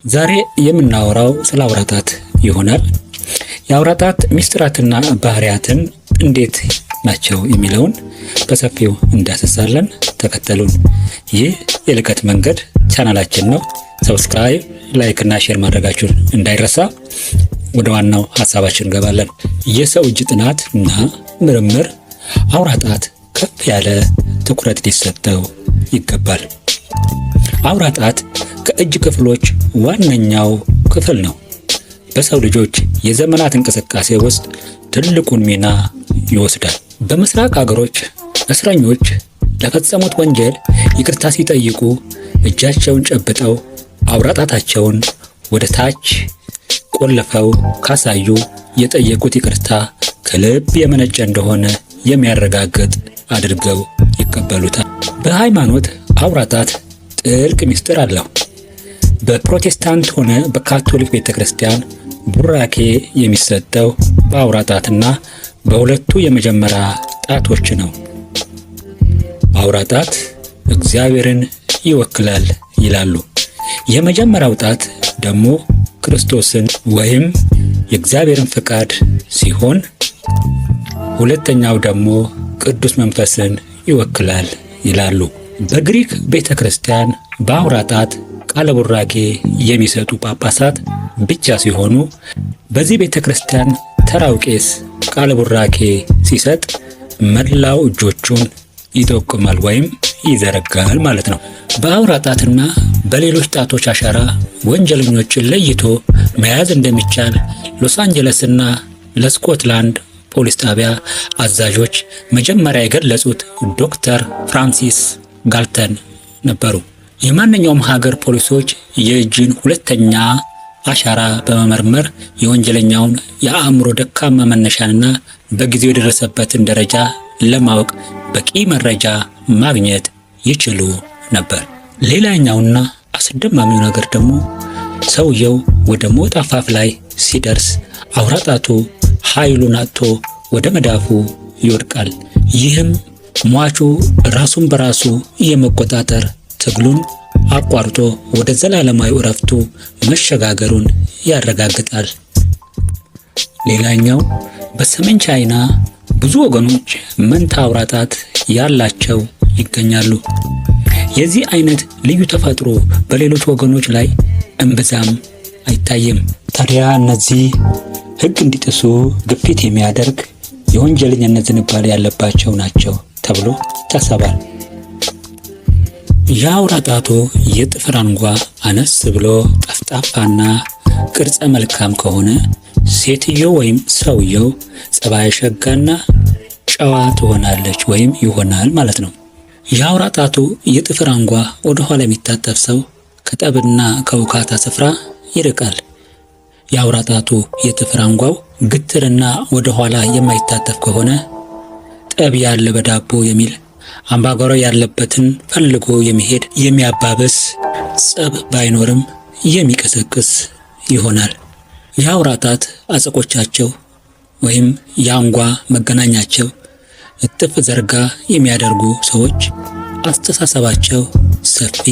ዛሬ የምናወራው ስለ አውራ ጣት ይሆናል። የአውራ ጣት ሚስጥራትና ባህሪያትን እንዴት ናቸው የሚለውን በሰፊው እንዳሰሳለን። ተከተሉን። ይህ የልቀት መንገድ ቻናላችን ነው። ሰብስክራይብ፣ ላይክ እና ሼር ማድረጋችሁን እንዳይረሳ። ወደ ዋናው ሐሳባችን እንገባለን። የሰው እጅ ጥናት እና ምርምር አውራ ጣት ከፍ ያለ ትኩረት ሊሰጠው ይገባል። አውራ ጣት ከእጅ ክፍሎች ዋነኛው ክፍል ነው። በሰው ልጆች የዘመናት እንቅስቃሴ ውስጥ ትልቁን ሚና ይወስዳል። በምስራቅ አገሮች እስረኞች ለፈጸሙት ወንጀል ይቅርታ ሲጠይቁ እጃቸውን ጨብጠው አውራ ጣታቸውን ወደ ታች ቆልፈው ካሳዩ የጠየቁት ይቅርታ ከልብ የመነጨ እንደሆነ የሚያረጋግጥ አድርገው ይቀበሉታል። በሃይማኖት አውራ ጣት ጥልቅ ምስጢር አለው። በፕሮቴስታንት ሆነ በካቶሊክ ቤተክርስቲያን ቡራኬ የሚሰጠው በአውራ ጣትና በሁለቱ የመጀመሪያ ጣቶች ነው። አውራ ጣት እግዚአብሔርን ይወክላል ይላሉ። የመጀመሪያው ጣት ደግሞ ክርስቶስን ወይም የእግዚአብሔርን ፍቃድ ሲሆን፣ ሁለተኛው ደግሞ ቅዱስ መንፈስን ይወክላል ይላሉ። በግሪክ ቤተክርስቲያን በአውራ ጣት ቃለ ቡራኬ የሚሰጡ ጳጳሳት ብቻ ሲሆኑ፣ በዚህ ቤተክርስቲያን ተራው ቄስ ቃለ ቡራኬ ሲሰጥ መላው እጆቹን ይጠቁማል ወይም ይዘረጋል ማለት ነው። በአውራ ጣትና በሌሎች ጣቶች አሻራ ወንጀለኞችን ለይቶ መያዝ እንደሚቻል ሎስ አንጀለስና ለስኮትላንድ ፖሊስ ጣቢያ አዛዦች መጀመሪያ የገለጹት ዶክተር ፍራንሲስ ጋልተን ነበሩ። የማንኛውም ሀገር ፖሊሶች የእጅን ሁለተኛ አሻራ በመመርመር የወንጀለኛውን የአእምሮ ደካማ መነሻንና በጊዜው የደረሰበትን ደረጃ ለማወቅ በቂ መረጃ ማግኘት ይችሉ ነበር። ሌላኛውና አስደማሚው ነገር ደግሞ ሰውየው ወደ ሞት አፋፍ ላይ ሲደርስ አውራ ጣቱ ኃይሉን አጥቶ ወደ መዳፉ ይወድቃል። ይህም ሟቹ ራሱን በራሱ የመቆጣጠር ትግሉን አቋርጦ ወደ ዘላለማዊ እረፍቱ መሸጋገሩን ያረጋግጣል። ሌላኛው በሰሜን ቻይና ብዙ ወገኖች መንታ አውራ ጣት ያላቸው ይገኛሉ። የዚህ አይነት ልዩ ተፈጥሮ በሌሎች ወገኖች ላይ እምብዛም አይታይም። ታዲያ እነዚህ ሕግ እንዲጥሱ ግፊት የሚያደርግ የወንጀለኝነት ዝንባሌ ያለባቸው ናቸው ተብሎ ይታሰባል። የአውራ ጣቱ የጥፍር አንጓ አነስ ብሎ ጠፍጣፋና ቅርጸ መልካም ከሆነ ሴትየው ወይም ሰውየው ጸባይ ሸጋና ጨዋ ትሆናለች ወይም ይሆናል ማለት ነው። የአውራ ጣቱ የጥፍር አንጓ ወደ ኋላ የሚታጠፍ ሰው ከጠብና ከውካታ ስፍራ ይርቃል። የአውራ ጣቱ የጥፍር አንጓው ግትርና ወደ ኋላ የማይታጠፍ ከሆነ ጠብ ያለ በዳቦ የሚል አምባጓሮ ያለበትን ፈልጎ የሚሄድ የሚያባብስ ጸብ ባይኖርም የሚቀሰቅስ ይሆናል። የአውራ ጣት አጽቆቻቸው ወይም የአንጓ መገናኛቸው እጥፍ ዘርጋ የሚያደርጉ ሰዎች አስተሳሰባቸው ሰፊ፣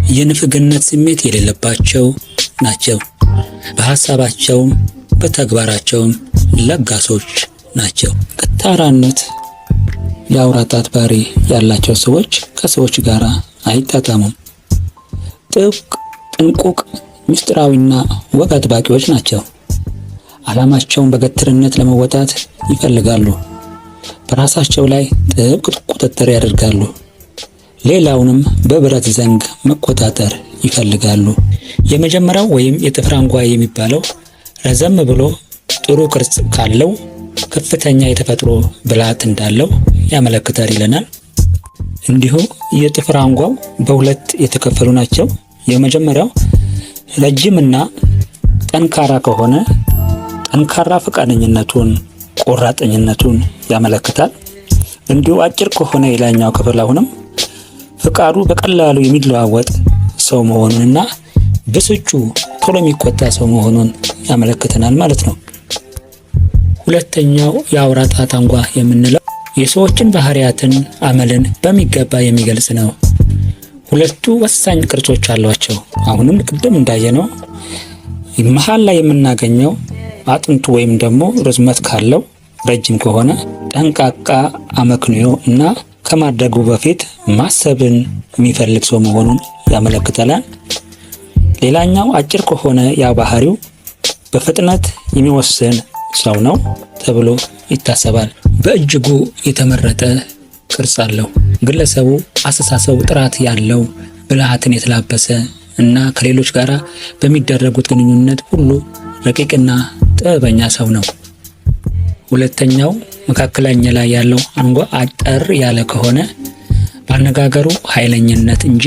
የንፍግነት ስሜት የሌለባቸው ናቸው። በሐሳባቸውም በተግባራቸውም ለጋሶች ናቸው። ቀጣራነት የአውራ ጣት ባህሪ ያላቸው ሰዎች ከሰዎች ጋር አይጣጣሙም። ጥብቅ፣ ጥንቁቅ፣ ምስጢራዊና ወግ አጥባቂዎች ናቸው። ዓላማቸውን በገትርነት ለመወጣት ይፈልጋሉ። በራሳቸው ላይ ጥብቅ ቁጥጥር ያደርጋሉ። ሌላውንም በብረት ዘንግ መቆጣጠር ይፈልጋሉ። የመጀመሪያው ወይም የጥፍር አንጓ የሚባለው ረዘም ብሎ ጥሩ ቅርጽ ካለው ከፍተኛ የተፈጥሮ ብልሃት እንዳለው ያመለክታል ይለናል። እንዲሁ የጥፍር አንጓው በሁለት የተከፈሉ ናቸው። የመጀመሪያው ረጅምና ጠንካራ ከሆነ ጠንካራ ፈቃደኝነቱን፣ ቆራጠኝነቱን ያመለክታል። እንዲሁ አጭር ከሆነ የላይኛው ክፍል አሁንም ፍቃዱ በቀላሉ የሚለዋወጥ ሰው መሆኑንና ብስጩ ቶሎ የሚቆጣ ሰው መሆኑን ያመለክተናል ማለት ነው። ሁለተኛው የአውራ ጣት አንጓ የምንለው የሰዎችን ባህሪያትን፣ አመልን በሚገባ የሚገልጽ ነው። ሁለቱ ወሳኝ ቅርጾች አሏቸው። አሁንም ቅድም እንዳየነው መሃል ላይ የምናገኘው አጥንቱ ወይም ደግሞ ርዝመት ካለው ረጅም ከሆነ ጠንቃቃ አመክንዮ እና ከማድረጉ በፊት ማሰብን የሚፈልግ ሰው መሆኑን ያመለክታል። ሌላኛው አጭር ከሆነ ያ ባህሪው በፍጥነት የሚወስን ሰው ነው ተብሎ ይታሰባል። በእጅጉ የተመረጠ ቅርጽ አለው። ግለሰቡ አስተሳሰቡ ጥራት ያለው ብልሃትን የተላበሰ እና ከሌሎች ጋር በሚደረጉት ግንኙነት ሁሉ ረቂቅና ጥበበኛ ሰው ነው። ሁለተኛው መካከለኛ ላይ ያለው አንጓ አጠር ያለ ከሆነ በአነጋገሩ ኃይለኝነት እንጂ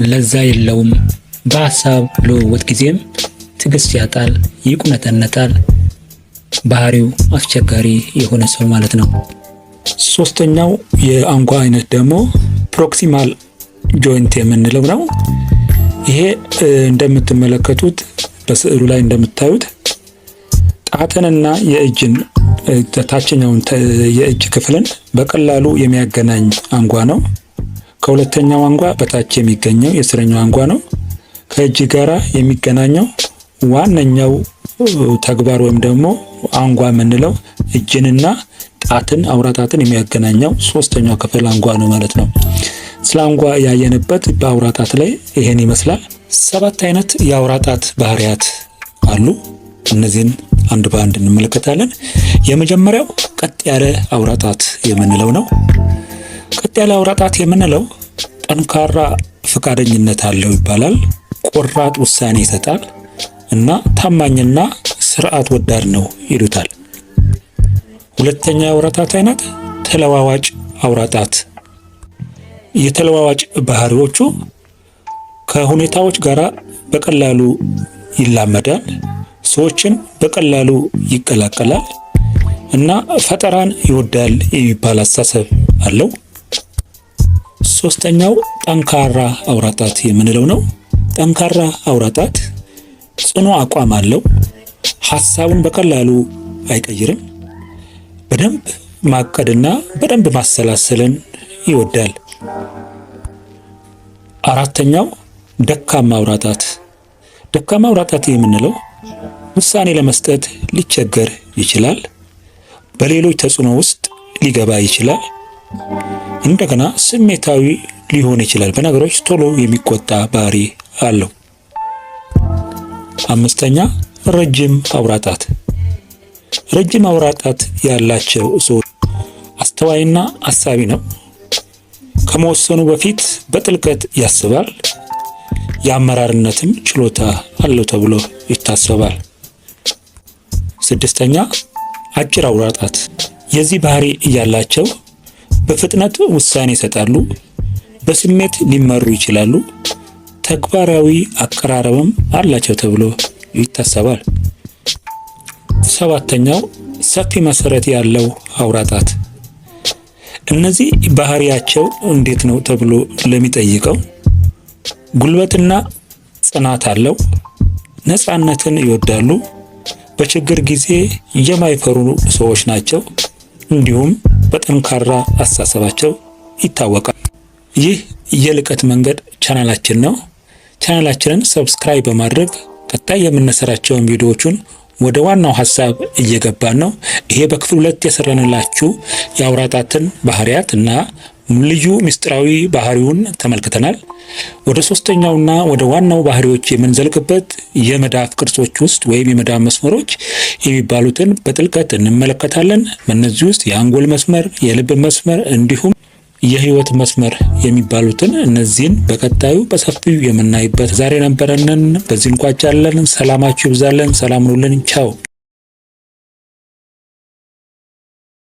ለዛ የለውም። በሀሳብ ልውውጥ ጊዜም ትዕግስት ያጣል፣ ይቁነጠነጣል። ባህሪው አስቸጋሪ የሆነ ሰው ማለት ነው። ሶስተኛው የአንጓ አይነት ደግሞ ፕሮክሲማል ጆይንት የምንለው ነው። ይሄ እንደምትመለከቱት በስዕሉ ላይ እንደምታዩት ጣትንና የእጅን ታችኛውን የእጅ ክፍልን በቀላሉ የሚያገናኝ አንጓ ነው። ከሁለተኛው አንጓ በታች የሚገኘው የስረኛው አንጓ ነው። ከእጅ ጋራ የሚገናኘው ዋነኛው ተግባር ወይም ደግሞ አንጓ የምንለው እጅንና ጣትን አውራ ጣትን የሚያገናኘው ሶስተኛው ክፍል አንጓ ነው ማለት ነው። ስለ አንጓ ያየንበት በአውራ ጣት ላይ ይሄን ይመስላል። 7 አይነት የአውራ ጣት ባህሪያት አሉ። እነዚህን አንድ በአንድ እንመለከታለን። የመጀመሪያው ቀጥ ያለ አውራ ጣት የምንለው ነው። ቀጥ ያለ አውራ ጣት የምንለው ጠንካራ ፈቃደኝነት አለው ይባላል። ቆራጥ ውሳኔ ይሰጣል እና ታማኝና ስርዓት ወዳድ ነው ይሉታል። ሁለተኛ የአውራ ጣት አይነት ተለዋዋጭ አውራ ጣት። የተለዋዋጭ ባህሪዎቹ ከሁኔታዎች ጋር በቀላሉ ይላመዳል፣ ሰዎችን በቀላሉ ይቀላቀላል እና ፈጠራን ይወዳል የሚባል አስተሳሰብ አለው። ሶስተኛው ጠንካራ አውራ ጣት የምንለው ነው። ጠንካራ አውራ ጣት ጽኑ አቋም አለው። ሐሳቡን በቀላሉ አይቀይርም። በደንብ ማቀድና በደንብ ማሰላሰልን ይወዳል። አራተኛው ደካማ አውራ ጣት። ደካማ አውራ ጣት የምንለው ውሳኔ ለመስጠት ሊቸገር ይችላል። በሌሎች ተጽዕኖ ውስጥ ሊገባ ይችላል። እንደገና ስሜታዊ ሊሆን ይችላል። በነገሮች ቶሎ የሚቆጣ ባህሪ አለው። አምስተኛ ረጅም አውራ ጣት። ረጅም አውራ ጣት ያላቸው ሰዎች አስተዋይና አሳቢ ነው። ከመወሰኑ በፊት በጥልቀት ያስባል። የአመራርነትም ችሎታ አለው ተብሎ ይታሰባል። ስድስተኛ አጭር አውራ ጣት። የዚህ ባህሪ ያላቸው በፍጥነት ውሳኔ ይሰጣሉ። በስሜት ሊመሩ ይችላሉ። ተግባራዊ አቀራረብም አላቸው ተብሎ ይታሰባል። ሰባተኛው ሰፊ መሰረት ያለው አውራ ጣት። እነዚህ ባህሪያቸው እንዴት ነው ተብሎ ለሚጠይቀው ጉልበትና ጽናት አለው። ነፃነትን ይወዳሉ። በችግር ጊዜ የማይፈሩ ሰዎች ናቸው። እንዲሁም በጠንካራ አስተሳሰባቸው ይታወቃል። ይህ የልቀት መንገድ ቻናላችን ነው። ቻናላችንን ሰብስክራይብ በማድረግ ቀጣይ የምንሰራቸውን ቪዲዮዎችን ወደ ዋናው ሐሳብ እየገባን ነው። ይሄ በክፍል 2 የሰራንላችሁ የአውራ ጣትን ባህሪያት እና ልዩ ምስጢራዊ ባህሪውን ተመልክተናል። ወደ ሶስተኛውና ወደ ዋናው ባህሪዎች የምንዘልቅበት የመዳፍ ቅርጾች ውስጥ ወይም የመዳፍ መስመሮች የሚባሉትን በጥልቀት እንመለከታለን። በእነዚህ ውስጥ የአንጎል መስመር፣ የልብ መስመር እንዲሁም የህይወት መስመር የሚባሉትን እነዚህን በቀጣዩ በሰፊው የምናይበት ዛሬ ነበረንን። በዚህ እንቋጫለን። ሰላማችሁ ይብዛለን። ሰላም ሁኑልን። ቻው